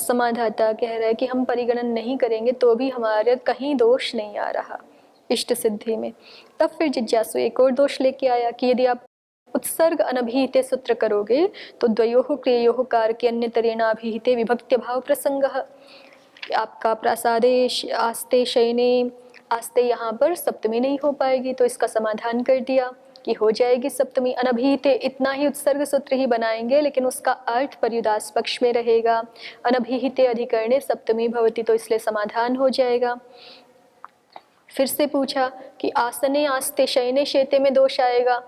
समाधाता कह रहा है कि हम परिगणन नहीं करेंगे तो भी हमारे कहीं दोष नहीं आ रहा इष्ट सिद्धि में। तब फिर जिज्ञासु एक और दोष लेके आया कि यदि आप उत्सर्ग अनभिहिते सूत्र करोगे तो द्वयोः क्रिययोः कारके अन्यतरेणाभिहिते विभक्त्य भाव प्रसंगः, आपका प्रासादे आस्ते शयने, आस्ते यहाँ पर सप्तमी नहीं हो पाएगी, तो इसका समाधान कर दिया कि हो जाएगी सप्तमी। अनभिहिते इतना ही उत्सर्ग सूत्र ही बनाएंगे लेकिन उसका अर्थ पर्युदास पक्ष में रहेगा। अनभिहिते अधिकरणे सप्तमी भवति, तो इसलिए समाधान हो जाएगा। फिर से पूछा कि आसने आस्ते शयने शेते में दोष आएगा।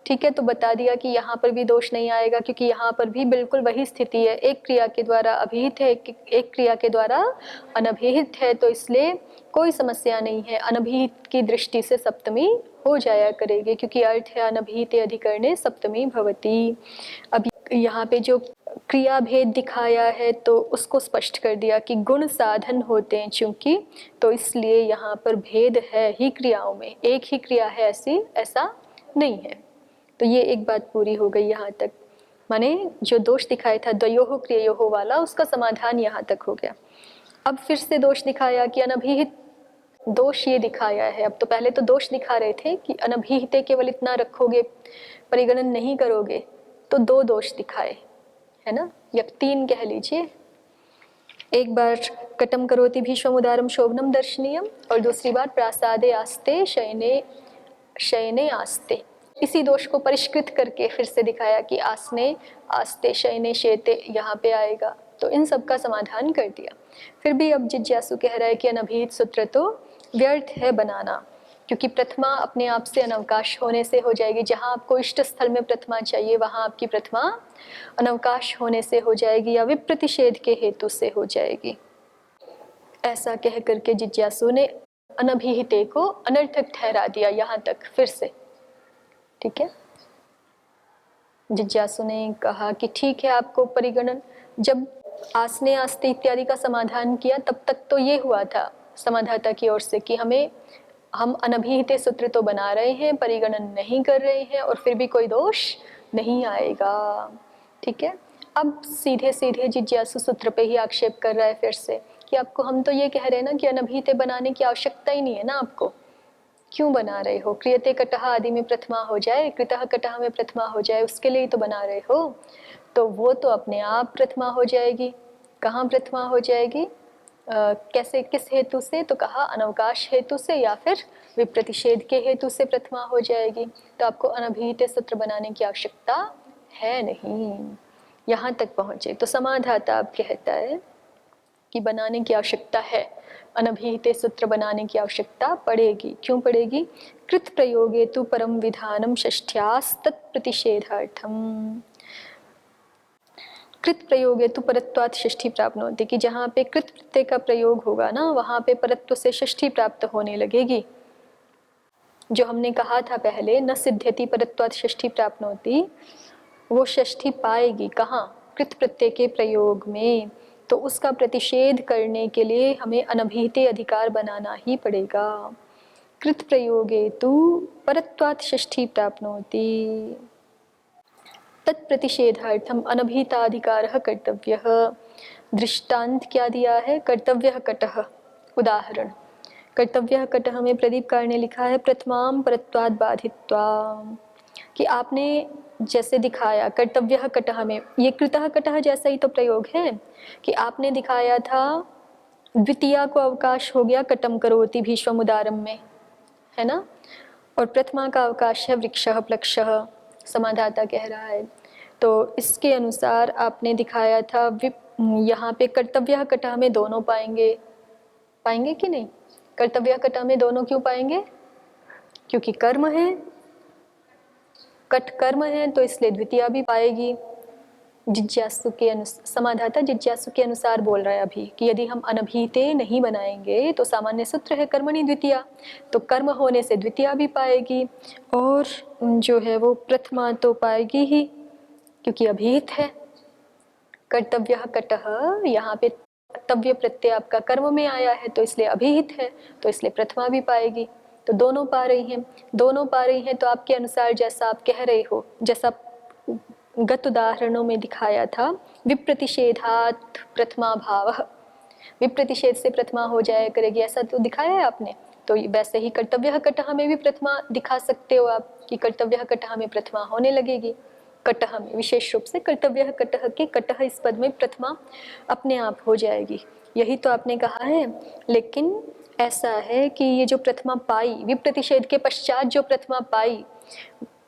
ठीक है, तो बता दिया कि यहाँ पर भी दोष नहीं आएगा क्योंकि यहाँ पर भी बिल्कुल वही स्थिति है, एक क्रिया के द्वारा अभिहित है, एक क्रिया के द्वारा अनभिहित है, तो इसलिए कोई समस्या नहीं है। अनभिहित की दृष्टि से सप्तमी हो जाया करेगी क्योंकि अर्थ है अनभिहिते अधिकरणे सप्तमी भवति। अब यहाँ पे जो क्रिया भेद दिखाया है तो उसको स्पष्ट कर दिया कि गुण साधन होते हैं चूंकि, तो इसलिए यहाँ पर भेद है ही क्रियाओं में, एक ही क्रिया है ऐसा नहीं है। तो ये एक बात पूरी हो गई यहाँ तक, माने जो दोष दिखाया था द्वयोः क्रिययोः वाला उसका समाधान यहाँ तक हो गया। अब फिर से दोष दिखाया कि अनभिहित दोष ये दिखाया है। अब तो पहले तो दोष दिखा रहे थे कि अनभिहिते केवल इतना रखोगे, परिगणन नहीं करोगे, तो दो दोष दिखाए है ना, या तीन कह लीजिए। एक बार कटम करोति भीष्ममुदारम शोभनम दर्शनीयम और दूसरी बार प्रासादे आस्ते शयने आस्ते। इसी दोष को परिष्कृत करके फिर से दिखाया कि आसने आस्ते शयने शेते यहाँ पे आएगा, तो इन सब का समाधान कर दिया। फिर भी अब जिज्ञासु कह रहा है कि अनभिहित सूत्र तो व्यर्थ है बनाना क्योंकि प्रथमा अपने आप से अनवकाश होने से हो जाएगी। जहाँ आपको इष्ट स्थल में प्रथमा चाहिए वहाँ आपकी प्रथमा अनवकाश होने से हो जाएगी या विप्रतिषेध के हेतु से हो जाएगी। ऐसा कह करके जिज्ञासु ने अनभिहिते को अनर्थक ठहरा दिया यहाँ तक फिर से। ठीक है, जिज्ञासु ने कहा कि ठीक है, आपको परिगणन, जब आसने आस्ते इत्यादि का समाधान किया तब तक तो ये हुआ था समाधाता की ओर से कि हम अनभिहिते सूत्र तो बना रहे हैं, परिगणन नहीं कर रहे हैं और फिर भी कोई दोष नहीं आएगा। ठीक है, अब सीधे सीधे जिज्ञासु सूत्र पे ही आक्षेप कर रहा है फिर से कि आपको, हम तो ये कह रहे हैं ना कि अनभिहिते बनाने की आवश्यकता ही नहीं है ना, आपको क्यों बना रहे हो? क्रियते कटह आदि में प्रथमा हो जाए, कृतः कटह में प्रथमा हो जाए, उसके लिए ही तो बना रहे हो। तो वो तो अपने आप प्रथमा हो जाएगी। कहाँ प्रथमा हो जाएगी? कैसे, किस हेतु से? तो कहा अनवकाश हेतु से या फिर विप्रतिषेध के हेतु से प्रथमा हो जाएगी। तो आपको अनभिहित सूत्र बनाने की आवश्यकता है नहीं। यहाँ तक पहुँचे तो समाधाता अब कहता है कि बनाने की आवश्यकता है, अनभिहिते सूत्र बनाने की आवश्यकता पड़ेगी। क्यों पड़ेगी? कृत प्रयोगे तु परम विधानम षष्ठ्यास तत्प्रतिषेधार्थम। कृत प्रयोगे तु परत्वात् षष्ठी प्राप्नोति, कि जहाँ पे कृत प्रत्यय का प्रयोग होगा ना वहाँ पे परत्व से षष्ठी प्राप्त होने लगेगी। जो हमने कहा था पहले, न सिद्ध्यति परत्वात् षष्ठी प्राप्नोति, वो षष्ठी पाएगी कहाँ? कृत प्रत्यय के प्रयोग में। तो उसका प्रतिषेध करने के लिए हमें अनभिहिते अधिकार बनाना ही पड़ेगा। कृत प्रयोगे तु परत्वात् षष्ठी प्राप्नोति, तत्प्रतिषेधार्थम अनभिहिताधिकारः कर्तव्यः। दृष्टांत क्या दिया है? कर्तव्यः कटः। उदाहरण, कर्तव्यः कटः में प्रदीपकार ने लिखा है प्रथमाम परत्वात् बाधित्वा, कि आपने जैसे दिखाया कर्तव्यः कटः में, ये कृतः कटः जैसा ही तो प्रयोग है कि आपने दिखाया था द्वितीया को अवकाश हो गया कटम करोति भीष्ममुदारम में, है ना, और प्रथमा का अवकाश है वृक्षः प्लक्षः। समाधाता कह रहा है तो इसके अनुसार आपने दिखाया था यहाँ पे कर्तव्यः कटः में दोनों पाएंगे कि नहीं? कर्तव्यः कटः में दोनों क्यों पाएंगे? क्योंकि कर्म है, कट कर्म है, तो इसलिए द्वितीया भी पाएगी। जिज्ञासु के अनुसार, समाधाता जिज्ञासु के अनुसार बोल रहा है अभी कि यदि हम अनभिहिते नहीं बनाएंगे तो सामान्य सूत्र है कर्मणि द्वितीया, तो कर्म होने से द्वितीया भी पाएगी और जो है वो प्रथमा तो पाएगी ही क्योंकि अभिहित है। कर्तव्यः कटः, यहाँ पे कर्तव्य प्रत्यय आपका कर्म में आया है तो इसलिए अभिहित है, तो इसलिए प्रथमा भी पाएगी। तो दोनों पा रही हैं, तो आपके अनुसार जैसा आप कह रहे हो, जैसा गत उदाहरणों में दिखाया था, विप्रतिषेधात् प्रथमा भावः, विप्रतिषेध से प्रथमा हो जाया करेगी, ऐसा तो दिखाया है आपने। तो वैसे ही कर्तव्य कटह में भी प्रथमा दिखा सकते हो आप कि कर्तव्य कटह में प्रथमा होने लगेगी। कटह में विशेष रूप से कर्तव्य कटह के कटह इस पद में प्रथमा अपने आप हो जाएगी, यही तो आपने कहा है। लेकिन ऐसा है कि ये जो प्रथमा पाई, विप्रतिषेध के पश्चात जो प्रथमा पाई,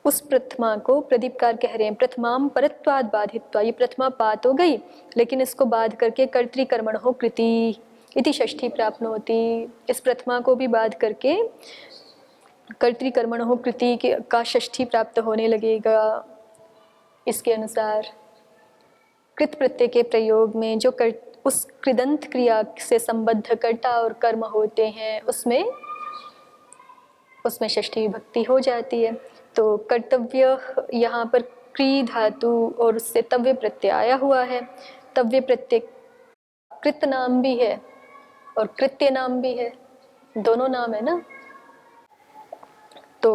उस प्रथमा को प्रदीपकार कह रहे हैं प्रथमाम परत्वाद बाधित्वा, ये प्रथमा पा तो गई लेकिन इसको बाध करके कर्तृकर्मणो कृति इति षष्ठी प्राप्नोति, इस प्रथमा को भी बाध करके कर्तृकर्मणो कृति का षष्ठी प्राप्त होने लगेगा। इसके अनुसार कृत प्रत्यय के प्रयोग में जो उस कृदंत क्रिया से संबद्ध कर्ता और कर्म होते हैं उसमें षष्ठी विभक्ति हो जाती है। तो कर्तव्य यहाँ पर क्री धातु और उससे तव्य प्रत्यय आया हुआ है। तव्य प्रत्यय कृत नाम भी है और कृत्य नाम भी है, दोनों नाम है ना। तो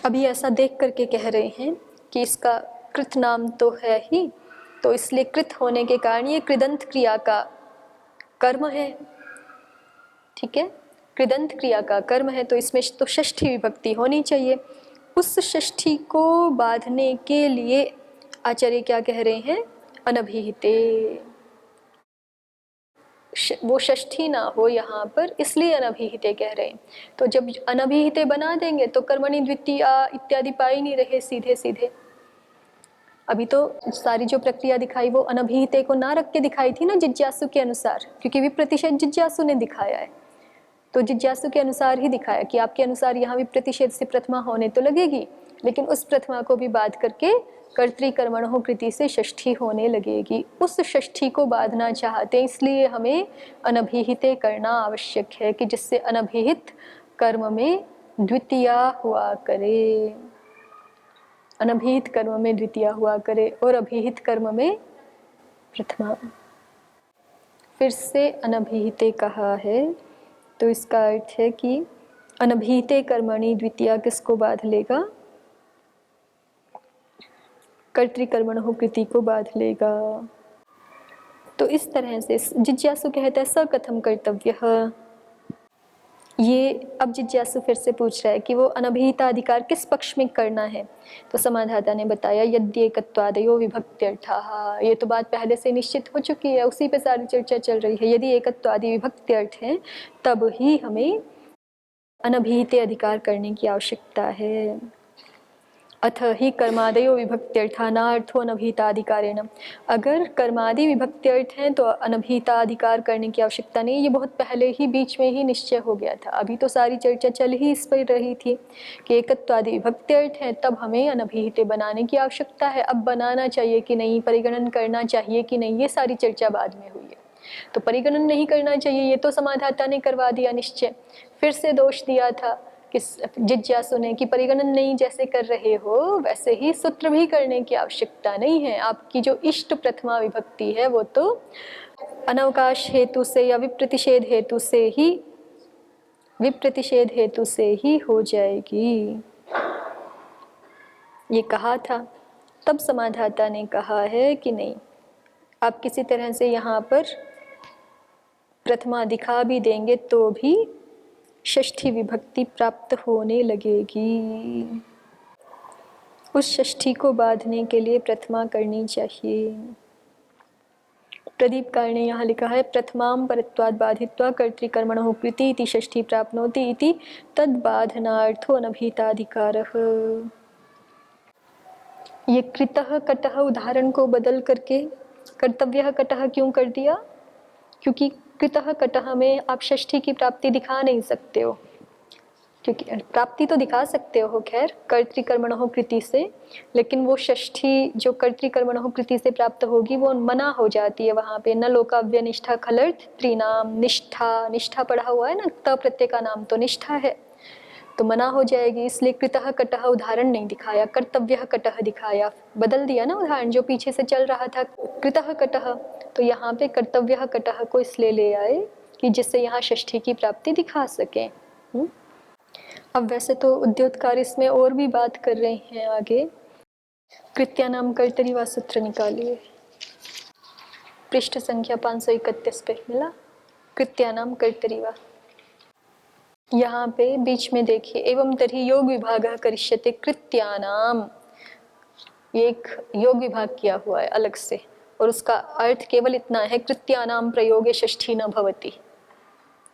अभी ऐसा देख करके कह रहे हैं कि इसका कृत नाम तो है ही, तो इसलिए कृत होने के कारण ये कृदंत क्रिया का कर्म है, ठीक है, कृदंत क्रिया का कर्म है, तो इसमें तो षष्ठी विभक्ति होनी चाहिए। उस षष्ठी को बांधने के लिए आचार्य क्या कह रहे हैं, अनभिहिते, वो षष्ठी ना हो यहाँ पर, इसलिए अनभिहिते कह रहे हैं। तो जब अनभिहिते बना देंगे तो कर्मणि द्वितीया इत्यादि पा ही नहीं रहे सीधे सीधे। अभी तो सारी जो प्रक्रिया दिखाई वो अनभिहिते को ना रख के दिखाई थी ना जिज्ञासु के अनुसार, क्योंकि विप्रतिषेध जिज्ञासु ने दिखाया है, तो जिज्ञासु के अनुसार ही दिखाया कि आपके अनुसार यहाँ विप्रतिषेध से प्रथमा होने तो लगेगी, लेकिन उस प्रथमा को भी बाध करके कर्तृकर्मणो कृति से षष्ठी होने लगेगी। उस षष्ठी को बांधना चाहते हैं, इसलिए हमें अनभिहिते करना आवश्यक है कि जिससे अनभिहित कर्म में द्वितीया हुआ करे, अनभिहित कर्म में द्वितीया हुआ करे और अभिहित कर्म में प्रथमा। फिर से अनभिहिते कहा है, तो इसका अर्थ है कि अनभिहिते कर्मणि द्वितीया किसको बांध लेगा, कर्तृकर्मणो कृति को बांध लेगा। तो इस तरह से जिज्ञासु कहता है स कथम कर्तव्य, ये अब जिज्ञासु फिर से पूछ रहा है कि वो अनभिहिताधिकार किस पक्ष में करना है। तो समाधाता ने बताया यद्येकत्वादयो विभक्त्यर्थाः, ये तो बात पहले से निश्चित हो चुकी है, उसी पे सारी चर्चा चल रही है। यदि एकत्वादि विभक्त्यर्थ है तब ही हमें अनभिहिते अधिकार करने की आवश्यकता है। अथ ही कर्मादयो विभक्त्यर्थानार्थो अनभिहिताधिकारेण, अगर कर्मादि विभक्त्यर्थ हैं तो अनभिहिताधिकार करने की आवश्यकता नहीं, ये बहुत पहले ही बीच में ही निश्चय हो गया था। अभी तो सारी चर्चा चल ही इस पर रही थी कि एकत्वादि विभक्त्यर्थ हैं तब हमें अनभिहिते बनाने की आवश्यकता है। अब बनाना चाहिए कि नहीं, परिगणन करना चाहिए कि नहीं, ये सारी चर्चा बाद में हुई है। तो परिगणन नहीं करना चाहिए ये तो समाधाता ने करवा दिया निश्चय। फिर से दोष दिया था कि जिज्ञासु ने कि परिगणन नहीं जैसे कर रहे हो वैसे ही सूत्र भी करने की आवश्यकता नहीं है। आपकी जो इष्ट प्रथमा विभक्ति है वो तो अनवकाश हेतु से या विप्रतिषेध हेतु से ही हो जाएगी, ये कहा था। तब समाधाता ने कहा है कि नहीं, आप किसी तरह से यहाँ पर प्रथमा दिखा भी देंगे तो भी षष्ठी विभक्ति प्राप्त होने लगेगी। उस षष्ठी को बांधने के लिए प्रथमा करनी चाहिए। प्रदीपकार ने यहाँ लिखा है प्रथमाम परत्वाद बाधित्वा कर्तृकर्मणो कृति इति षष्ठी प्राप्नोति इति तद्बाधनार्थो अनभिहिताधिकारः। ये कृतः कटः उदाहरण को बदल करके कर्तव्यः कटः क्यों कर दिया, क्योंकि कृतः कटः में आप षष्ठी की प्राप्ति दिखा नहीं सकते हो, क्योंकि प्राप्ति तो दिखा सकते हो खैर कर्तृकर्मणो कृति से, लेकिन वो षष्ठी जो कर्तृकर्मणो कृति से प्राप्त होगी वो मना हो जाती है वहाँ पे। न लोकाव्य निष्ठा खलर्थ त्रिनाम, निष्ठा, निष्ठा पढ़ा हुआ है ना, त प्रत्यय का नाम तो निष्ठा है, तो मना हो जाएगी। इसलिए कृतः कटः उदाहरण नहीं दिखाया, कर्तव्यः कटः दिखाया, बदल दिया ना उदाहरण, जो पीछे से चल रहा था कृतः कटः, तो यहाँ पे कर्तव्यः कटः को इसलिए ले आए कि जिससे यहाँ षष्ठी की प्राप्ति दिखा सके। अब वैसे तो उद्योतकार इसमें और भी बात कर रहे हैं आगे, कृत्यानाम कर्तरी वा सूत्र निकालिए। पृष्ठ संख्या 531 पे मिला कृत्यानाम कर्तरी वा। यहाँ पे बीच में देखिए, एवं तर्हि योग विभागः करिष्यते कृत्यानाम, एक योग विभाग किया हुआ है अलग से, और उसका अर्थ केवल इतना है, कृत्यानाम प्रयोगे षष्ठी न भवति।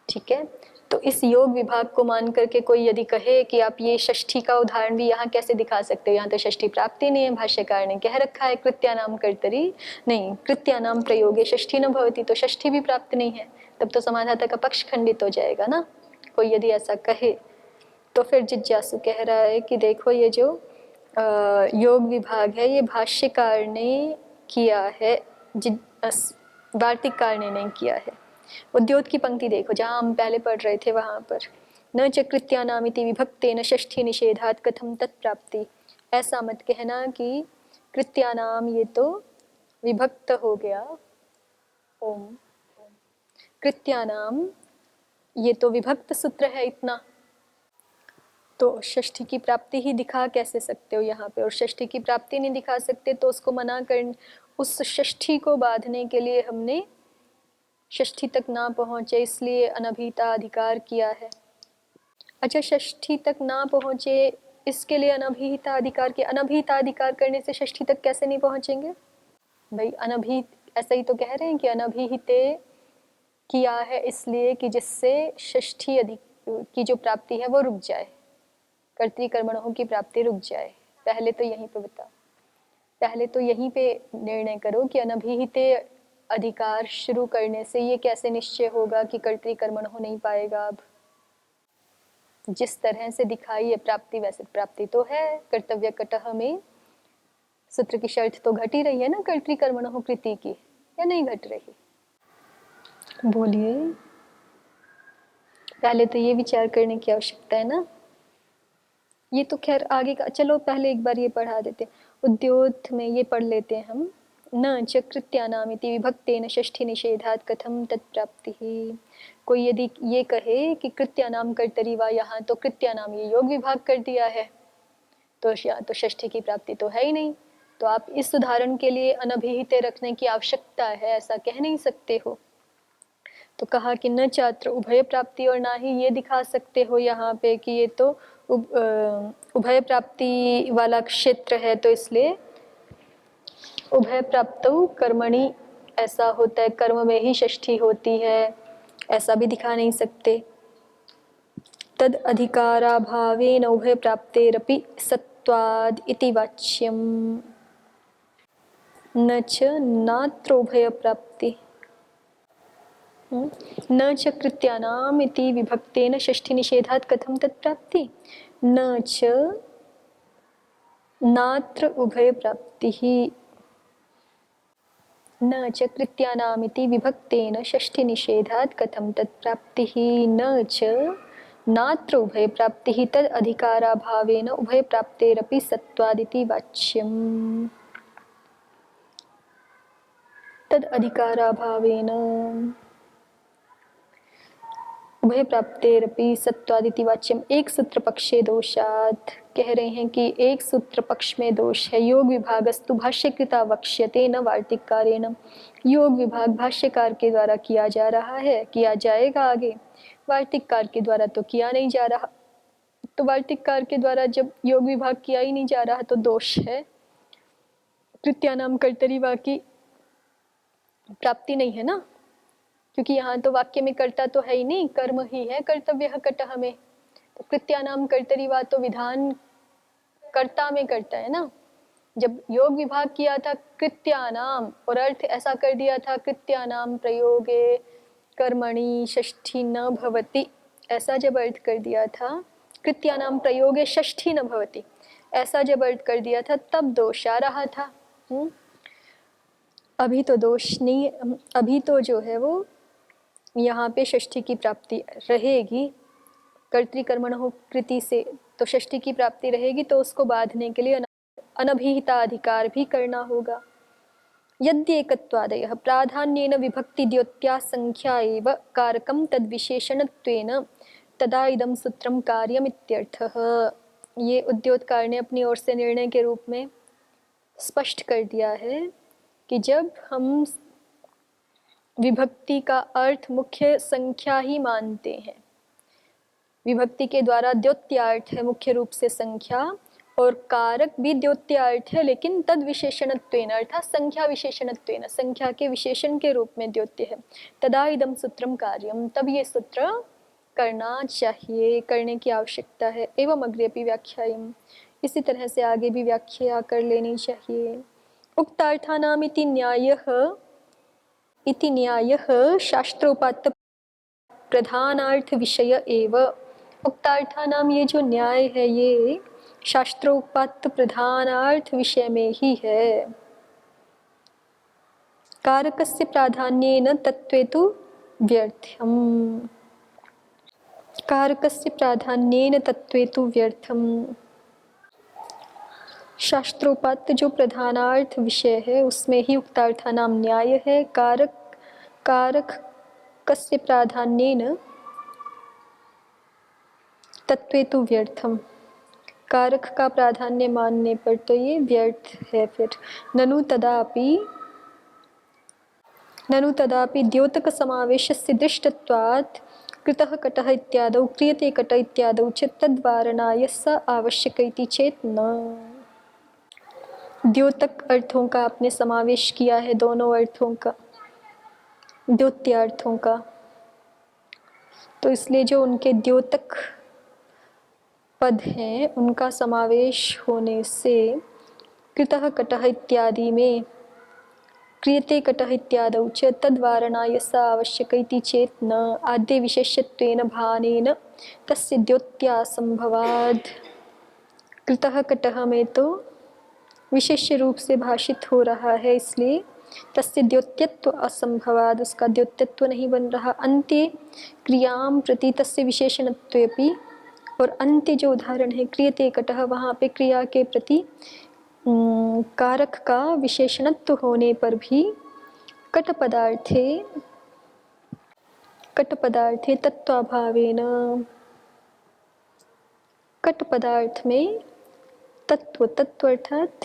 ठीक है, तो इस योग विभाग को मान करके कोई यदि कहे कि आप ये षष्ठी का उदाहरण भी यहाँ कैसे दिखा सकते हो, यहाँ तो षष्ठी प्राप्ति नहीं है, भाष्यकार ने कह रखा है कृत्यानाम कर्तरी, नहीं कृत्यानाम प्रयोगे षष्ठी न भवति, तो षष्ठी भी प्राप्त नहीं है, तब तो समाधाता का पक्ष खंडित हो जाएगा ना, कोई यदि ऐसा कहे। तो फिर जिज्ञासु कह रहा है कि देखो ये जो योग विभाग है ये भाष्यकार ने किया है, वार्तिककार ने नहीं किया है। उद्योत की पंक्ति देखो जहाँ हम पहले पढ़ रहे थे वहां पर, न च कृत्यानामिति विभक्तेन षष्ठी निषेधात् कथम तत्प्राप्ति। ऐसा मत कहना कि कृत्यानाम ये तो विभक्त हो गया, ओम कृत्यानाम ये तो विभक्त सूत्र है इतना, तो षष्ठी की प्राप्ति ही दिखा कैसे सकते हो यहाँ पे, और षष्ठी की प्राप्ति नहीं दिखा सकते तो उसको मना कर, उस षष्ठी को बांधने के लिए हमने षष्ठी तक ना पहुंचे इसलिए अनभिहिता अधिकार किया है। अच्छा, षष्ठी तक ना पहुंचे इसके लिए अनभिहिता अधिकार किया, अनभिहिता अधिकार करने से षष्ठी तक कैसे नहीं पहुंचेंगे भाई? अनभिहित ऐसा ही तो कह रहे हैं कि अनभिहिते किया है इसलिए कि जिससे षष्ठी अधिक की जो प्राप्ति है वो रुक जाए, कर्तृकर्मणों की प्राप्ति रुक जाए। पहले तो यहीं पे बता, पहले तो यहीं पे निर्णय करो कि अनभिहिते अधिकार शुरू करने से ये कैसे निश्चय होगा कि कर्तृकर्मण हो नहीं पाएगा। अब जिस तरह से दिखाई है प्राप्ति वैसे प्राप्ति तो है, कर्तव्य कटह में सूत्र की शर्त तो घट ही रही है ना कर्तृकर्मण हो कृति की, या नहीं घट रही? बोलिए, पहले तो ये विचार करने की आवश्यकता है ना। ये तो खैर आगे का, चलो पहले एक बार ये पढ़ा देते, उद्योत में ये पढ़ लेते हैं हम। न च कृत्यानामिति विभक्तेन षष्ठी निषेधात् कथम तत्प्राप्ति। कोई यदि ये कहे कि कृत्यानाम कर्तरी वा, यहाँ तो कृत्यानाम ये योग विभाग कर दिया है, तो यहाँ तो षष्ठी की प्राप्ति तो है ही नहीं, तो आप इस उदाहरण के लिए अनभिहित रखने की आवश्यकता है ऐसा कह नहीं सकते हो। तो कहा कि न छात्र उभय प्राप्ति, और ना ही ये दिखा सकते हो यहाँ पे कि ये तो उभय प्राप्ति वाला क्षेत्र है, तो इसलिए उभय प्राप्तौ कर्मणि ऐसा होता है, कर्म में ही षष्ठी होती है, ऐसा भी दिखा नहीं सकते। तद अधिकाराभावेन उभय प्राप्तेरपि सत्वाद इति वाच्यम, न च नात्र उभय प्राप्ति। न च कृत्यानाम इति विभक्तेन षष्ठी निषेधात् कथम तत्प्राप्ति, न च नात्र उभय प्राप्ति, न च कृत्यानाम इति विभक्तेन षष्ठी निषेधात् कथम तत्प्राप्ति, न च नात्र उभय प्राप्ति तद अधिकाराभावेन उभय प्राप्तेरपि सत्वादिति वाच्यम्। तद अधिकाराभावेन उभय प्राप्तेरपि सत्वादिति वाच्यम। एक सूत्र पक्षे दोषात्, कह रहे हैं कि एक सूत्र पक्ष में दोष है। योग विभागस्तु भाष्यकृता वक्ष्यते न वार्तिकारेण, योग विभाग भाष्यकार के द्वारा किया जा रहा है, किया जाएगा आगे, वार्तिककार के द्वारा तो किया नहीं जा रहा। तो वार्तिककार के द्वारा जब योग विभाग किया ही नहीं जा रहा तो दोष है, कृत्यानाम कर्तरी वा की प्राप्ति नहीं है ना, क्योंकि यहाँ तो वाक्य में कर्ता तो है ही नहीं, कर्म ही है कर्तव्य कटह में। तो कृत्यानाम कर्तरी वा तो विधान कर्ता में करता है ना। जब योग विभाग किया था कृत्यानाम और अर्थ ऐसा कर दिया था कृत्यानाम प्रयोगे कर्मणि षष्ठी न भवति, ऐसा जब अर्थ कर दिया था, कृत्यानाम प्रयोगे षष्ठी न भवति ऐसा जब अर्थ कर दिया था, तब दोष आ रहा था। अभी तो दोष नहीं, अभी तो जो है वो यहाँ पे षष्ठी की प्राप्ति रहेगी कर्तृकर्मणो कृति से, तो षष्ठी की प्राप्ति रहेगी, तो उसको बांधने के लिए अनभिहिता अधिकार भी करना होगा। यद्येकत्वादयः प्राधान्येन विभक्ति द्योत्या संख्या एव कारकं तद्विशेषणत्वेन तदा इदं सूत्रं कार्यमित्यर्थः। ये उद्योतकार ने अपनी ओर से निर्णय के रूप में स्पष्ट कर दिया है कि जब हम विभक्ति का अर्थ मुख्य संख्या ही मानते हैं, विभक्ति के द्वारा द्योत्यार्थ है मुख्य रूप से संख्या, और कारक भी द्योत्यार्थ है लेकिन तद विशेषणत्वेन अर्थात संख्या विशेषणत्वेन, संख्या के विशेषण के रूप में द्योत्य है। तदा इदं सूत्रम कार्यम, तब ये सूत्र करना चाहिए, करने की आवश्यकता है। एवं अग्रे अपि व्याख्यायम्, इसी तरह से आगे भी व्याख्या कर लेनी चाहिए। उक्तार्थानाम इति न्यायः शास्त्रोपात्त प्रधानार्थ विषय एव। उक्तार्थानाम ये जो न्याय है ये शास्त्रोपात्त प्रधानार्थ विषय में ही है। कारकस्य प्राधान्येन तत्वे तु व्यर्थम्, कारकस्य प्राधान्येन तत्वे तु व्यर्थम्। शास्त्रोपात्त जो प्रधानार्थ विषय है उसमें ही उक्तार्था नाम न्याय है। कारक कस्य प्राधान्येन तत्वे तु व्यर्थम, कारक का प्राधान्य मानने पर तो ये व्यर्थ है। फिर ननु तदापि द्योतक समावेशस्य दृष्टत्वात् कृतः कटः इत्यादौ क्रियते कट इत्यादौ च तद्वारणाय स आवश्यक इति चेत् न। द्योतक अर्थों का आपने समावेश किया है, दोनों अर्थों का, द्योत्यार्थों का, तो इसलिए जो उनके द्योतक पद हैं उनका समावेश होने से कृतः कटः इत्यादि में क्रियते कटः इत्यादौ च तद्वारणाय स आवश्यक इति चेत् न। आद्य विशेष्यत्वेन भानेन तस्य द्योत्यासंभवाद्, कृतः कटः में तो विशेष्य रूप से भाषित हो रहा है इसलिए तस्य द्योत्यत्व असंभवाद, उसका द्योत्यत्व नहीं बन रहा। अन्त्ये क्रियां प्रति तस्य विशेषणत्वेपि, और अंत्य जो उदाहरण है क्रियते कटः, वहाँ पे क्रिया के प्रति कारक का विशेषणत्व होने पर भी कट पदार्थे तत्वाभावेन, कट पदार्थ में तत्व अर्थात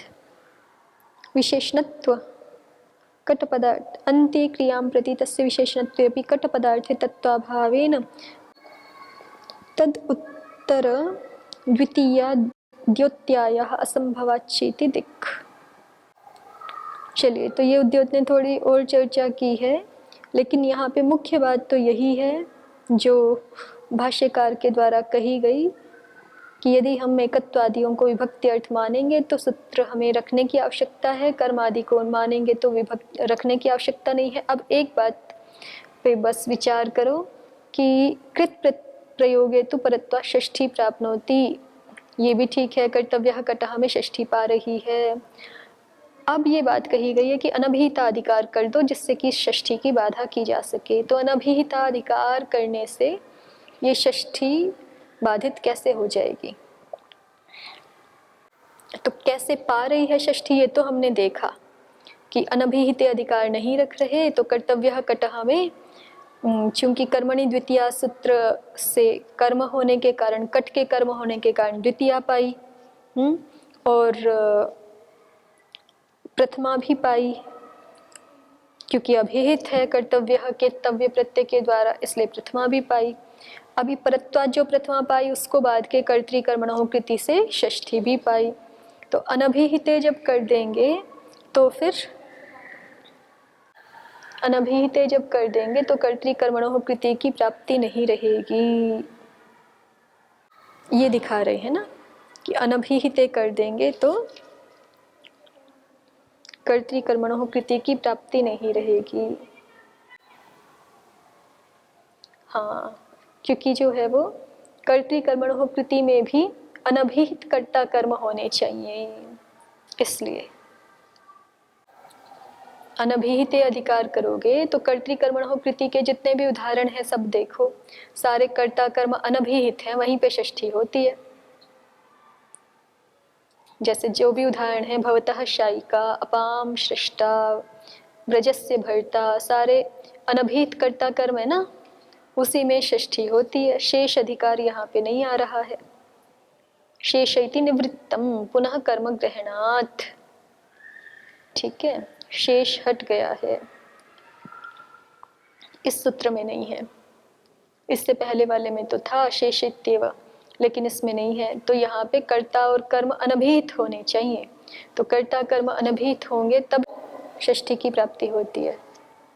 विशेषणत्व, कट पदार्थ अन्ते क्रियां प्रति तस्य विशेषणत्वेपि कट पदार्थे तत्वाभावेन तद उत्तर द्वितीया द्योत्यायाः असंभवाच्चेति दिक्। चलिए, तो ये उद्योत ने थोड़ी और चर्चा की है, लेकिन यहाँ पे मुख्य बात तो यही है जो भाष्यकार के द्वारा कही गई कि यदि हम एकत्वादियों को विभक्ति अर्थ मानेंगे तो सूत्र हमें रखने की आवश्यकता है, कर्म आदि को मानेंगे तो विभक्ति रखने की आवश्यकता नहीं है। अब एक बात पे बस विचार करो कि कृत प्रयोगे तो परत्वा षष्ठी प्राप्नोति, ये भी ठीक है, कर्तव्यः कटः में षष्ठी पा रही है। अब ये बात कही गई है कि अनभिहिता अधिकार कर दो जिससे कि षष्ठी की बाधा की जा सके, तो अनभिहिता अधिकार करने से ये षष्ठी बाधित कैसे हो जाएगी? तो कैसे पा रही है षष्ठी, ये तो हमने देखा कि अनभिहित अधिकार नहीं रख रहे, तो कर्तव्यः कटः में चूंकि कर्मणि द्वितीया सूत्र से कर्म होने के कारण, कट के कर्म होने के कारण द्वितीया पाई, और प्रथमा भी पाई क्योंकि अभिहित है कर्तव्यः के तव्य प्रत्यय के द्वारा, इसलिए प्रथमा भी पाई। अभी परत्वाद जो प्रथमा पाई उसको बाद के कर्तृकर्मणोः कृति से षष्ठी भी पाई। तो अनभिहिते जब कर देंगे तो फिर अनभिहिते जब कर देंगे तो कर्तृकर्मणोः कृति की प्राप्ति नहीं रहेगी। ये दिखा रहे हैं ना कि अनभिहिते कर देंगे तो कर्तृकर्मणोः कृति की प्राप्ति नहीं रहेगी। हाँ, क्योंकि जो है वो कर्तृकर्मणोः कृति में भी अनभिहित कर्ता कर्म होने चाहिए, इसलिए अनभिहिते अधिकार करोगे तो कर्तृकर्मणोः कृति के जितने भी उदाहरण हैं सब देखो, सारे कर्ता कर्म अनभिहित हैं, वहीं पे षष्ठी होती है। जैसे जो भी उदाहरण है भवतः शायिका, अपाम सृष्टा, ब्रजस्य भर्ता, सारे अनभिहित कर्ता कर्म है ना, उसी में षष्ठी होती है। शेष अधिकार यहाँ पे नहीं आ रहा है। शेष इति निवृत्तम पुनः कर्म ग्रहणात्, ठीक है, शेष हट गया है, इस सूत्र में नहीं है। इससे पहले वाले में तो था शेषित्येव, लेकिन इसमें नहीं है। तो यहाँ पे कर्ता और कर्म अनभिहित होने चाहिए। तो कर्ता कर्म अनभिहित होंगे तब षष्ठी की प्राप्ति होती है।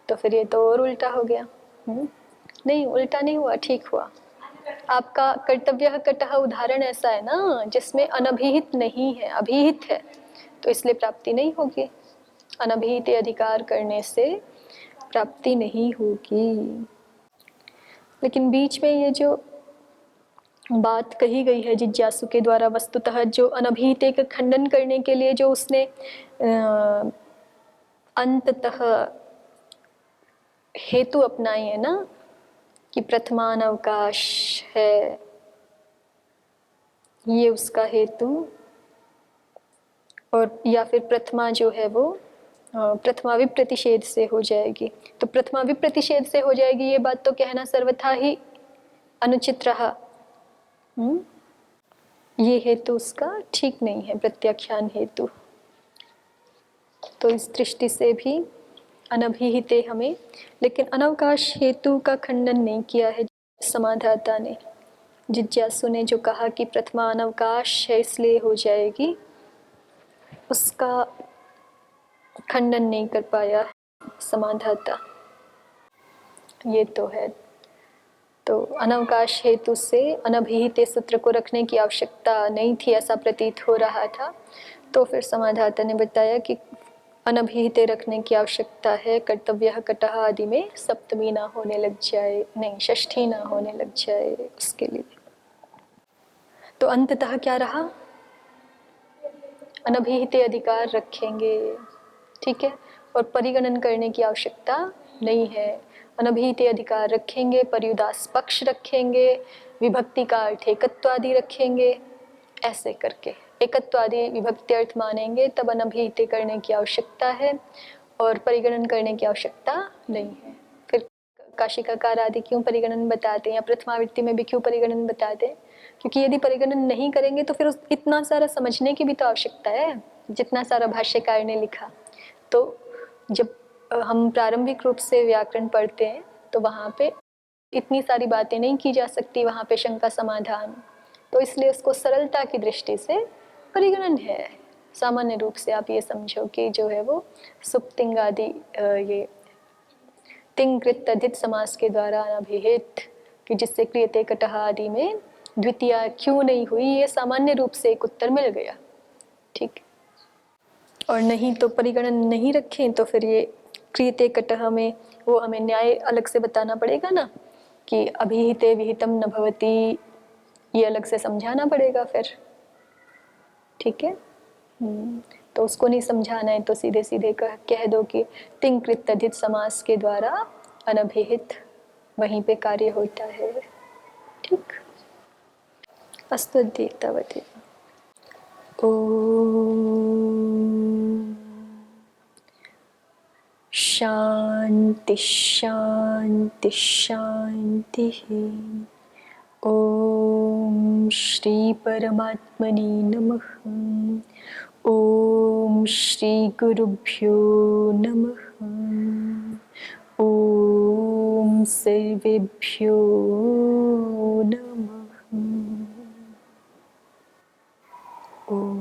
तो फिर ये तो और उल्टा हो गया। नहीं, उल्टा नहीं हुआ, ठीक हुआ। आपका कर्तव्य कटह उदाहरण ऐसा है ना जिसमें अनभिहित नहीं है, अभिहित है, तो इसलिए प्राप्ति नहीं होगी। अनभिहित अधिकार करने से प्राप्ति नहीं होगी। लेकिन बीच में ये जो बात कही गई है जिज्ञासु के द्वारा, वस्तुतः जो अनभिहित का खंडन करने के लिए जो उसने अंततः हेतु अपनाई है ना, कि प्रथमान अवकाश है, ये उसका हेतु, और या फिर प्रथमा जो है वो प्रथमा विप्रतिषेध से हो जाएगी। तो प्रथमा विप्रतिषेध से हो जाएगी, ये बात तो कहना सर्वथा ही अनुचित रहा। ये हेतु उसका ठीक नहीं है, प्रत्याख्यान हेतु। तो इस दृष्टि से भी अनभिहिते हमें, लेकिन अनवकाश हेतु का खंडन नहीं किया है समाधाता ने। जिज्ञासु ने जो कहा कि प्रथमा अनवकाश है इसलिए हो जाएगी, उसका खंडन नहीं कर पाया समाधाता। ये तो है। तो अनवकाश हेतु से अनभिहित सूत्र को रखने की आवश्यकता नहीं थी, ऐसा प्रतीत हो रहा था। तो फिर समाधाता ने बताया कि अनभिहित रखने की आवश्यकता है, कर्तव्य कटह आदि में सप्तमी ना होने लग जाए, नहीं षष्ठी ना होने लग जाए उसके लिए। तो अंततः क्या रहा, अनभिहित अधिकार रखेंगे, ठीक है, और परिगणन करने की आवश्यकता नहीं है। अनभिहित अधिकार रखेंगे, पर्युदास पक्ष रखेंगे, विभक्ति का अर्थ एकत्वादि रखेंगे, ऐसे करके एकत्वादि विभक्ति अर्थ मानेंगे तब अनभिहित करने की आवश्यकता है और परिगणन करने की आवश्यकता नहीं है। फिर काशिकाकार आदि क्यों परिगणन बताते हैं, या प्रथमावृत्ति में भी क्यों परिगणन बताते हैं? क्योंकि यदि परिगणन नहीं करेंगे तो फिर इतना सारा समझने की भी तो आवश्यकता है जितना सारा भाष्यकार ने लिखा। तो जब हम प्रारंभिक रूप से व्याकरण पढ़ते हैं तो वहाँ पे इतनी सारी बातें नहीं की जा सकती, वहाँ पे शंका समाधान, तो इसलिए उसको सरलता की दृष्टि से परिगणन है। सामान्य रूप से आप ये समझो कि जो है वो सुप्तिंग आदि ये तिंग कृत तद्धित समास के द्वारा अनभिहित, कि जिससे क्रियते कटह आदि में द्वितीया क्यों नहीं हुई, ये सामान्य रूप से एक उत्तर मिल गया, ठीक। और नहीं तो परिगणन नहीं रखें तो फिर ये क्रियते कटह में वो हमें न्याय अलग से बताना पड़ेगा ना, कि अभिहिते विहितम न भवति, ये अलग से समझाना पड़ेगा फिर, ठीक है। तो उसको नहीं समझाना है तो सीधे सीधे कह दो कि तिंग कृत तद्धित समास के द्वारा अनभिहित वहीं पे कार्य होता है, ठीक। अस्तु अद्वैतावती। ओम शांति शांति शांति। ओम श्री परमात्मने नमः। ओम श्री गुरुभ्यो नमः। ओम सर्वेभ्यो नमः। ओम